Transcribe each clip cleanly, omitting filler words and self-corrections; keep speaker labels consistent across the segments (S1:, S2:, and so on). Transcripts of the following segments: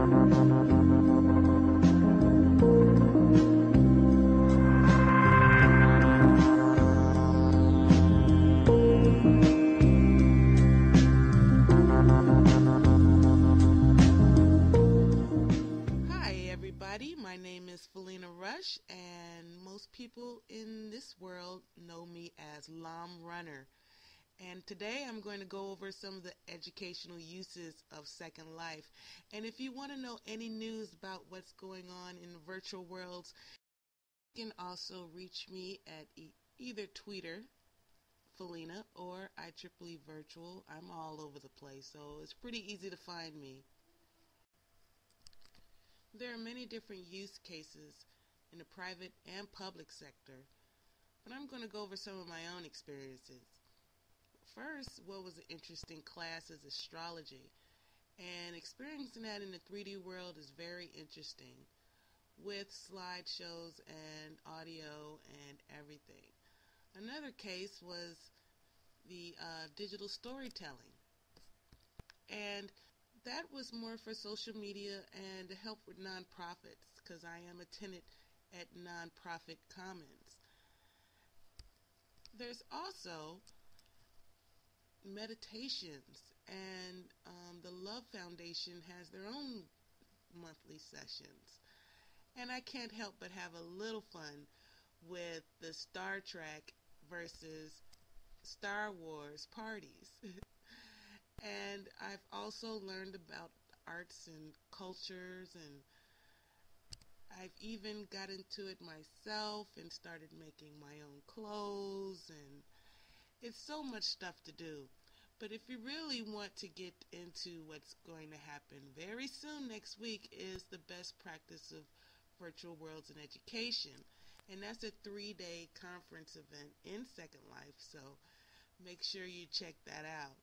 S1: My name is Rush, and most people in this world know me as LOM Runner. And today I'm going to go over some of the educational uses of Second Life. And if you want to know any news about what's going on in the virtual worlds, you can also reach me at either Twitter, Felina, or IEEE Virtual. I'm all over the place, so it's pretty easy to find me. There are many different use cases in the private and public sector, but I'm going to go over some of my own experiences. First, what was an interesting class is astrology, and experiencing that in the 3D world is very interesting, with slideshows and audio and everything. Another case was the digital storytelling, and that was more for social media and to help with nonprofits, because I am a tenant at Nonprofit Commons. There's also meditations, and the Love Foundation has their own monthly sessions. And I can't help but have a little fun with the Star Trek versus Star Wars parties. And I've also learned about arts and cultures, and I've even got into it myself and started making my own clothes, and it's so much stuff to do. But if you really want to get into what's going to happen very soon next week is the best practice of virtual worlds in education. And that's a 3-day conference event in Second Life, so make sure you check that out.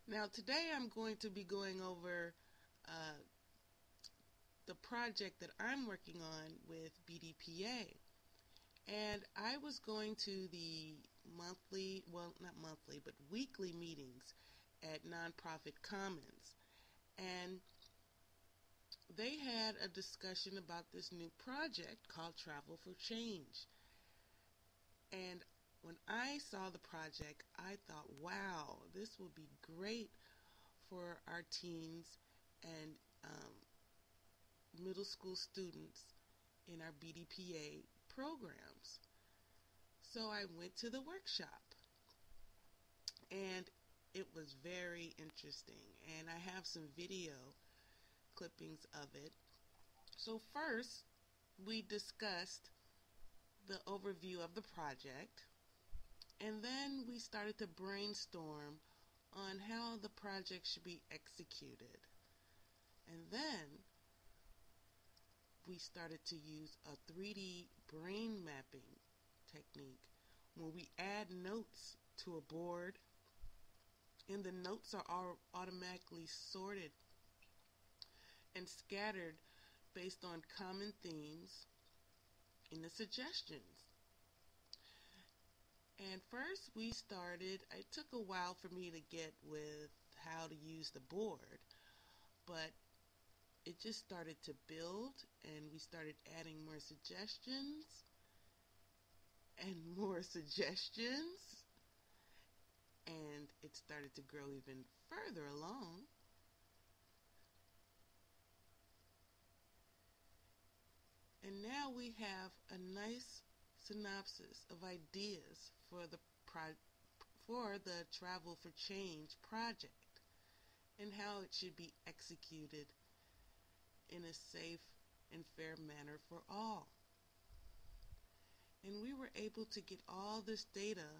S1: Now today I'm going to be going over the project that I'm working on with BDPA. And I was going to the monthly, well not monthly, but weekly meetings at Nonprofit Commons. And they had a discussion about this new project called Travel for Change. And when I saw the project, I thought, wow, this will be great for our teens and middle school students in our BDPA programs. So I went to the workshop, and it was very interesting, and I have some video clippings of it. So first, we discussed the overview of the project, and then we started to brainstorm on how the project should be executed. And then we started to use a 3D brain mapping technique where we add notes to a board, and the notes are all automatically sorted and scattered based on common themes in the suggestions. And first we started, it took a while for me to get with how to use the board, but it just started to build, and we started adding more suggestions and more suggestions, and it started to grow even further along. And now we have a nice synopsis of ideas for the Travel for Change project and how it should be executed in a safe and fair manner for all. And we were able to get all this data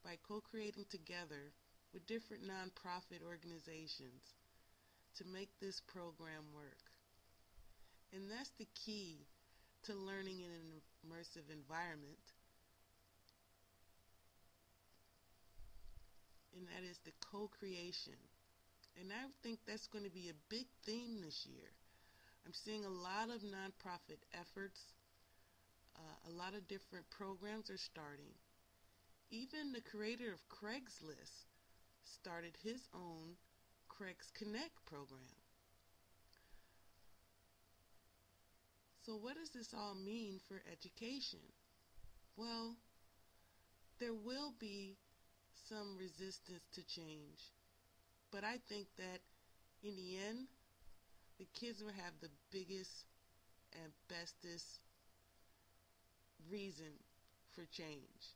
S1: by co-creating together with different nonprofit organizations to make this program work. And that's the key to learning in an immersive environment, and that is the co-creation. And I think that's going to be a big theme this year. I'm seeing a lot of nonprofit efforts. A lot of different programs are starting. Even the creator of Craigslist started his own Craig's Connect program. So what does this all mean for education? Well, there will be some resistance to change, but I think that in the end, the kids will have the biggest and bestest reason for change.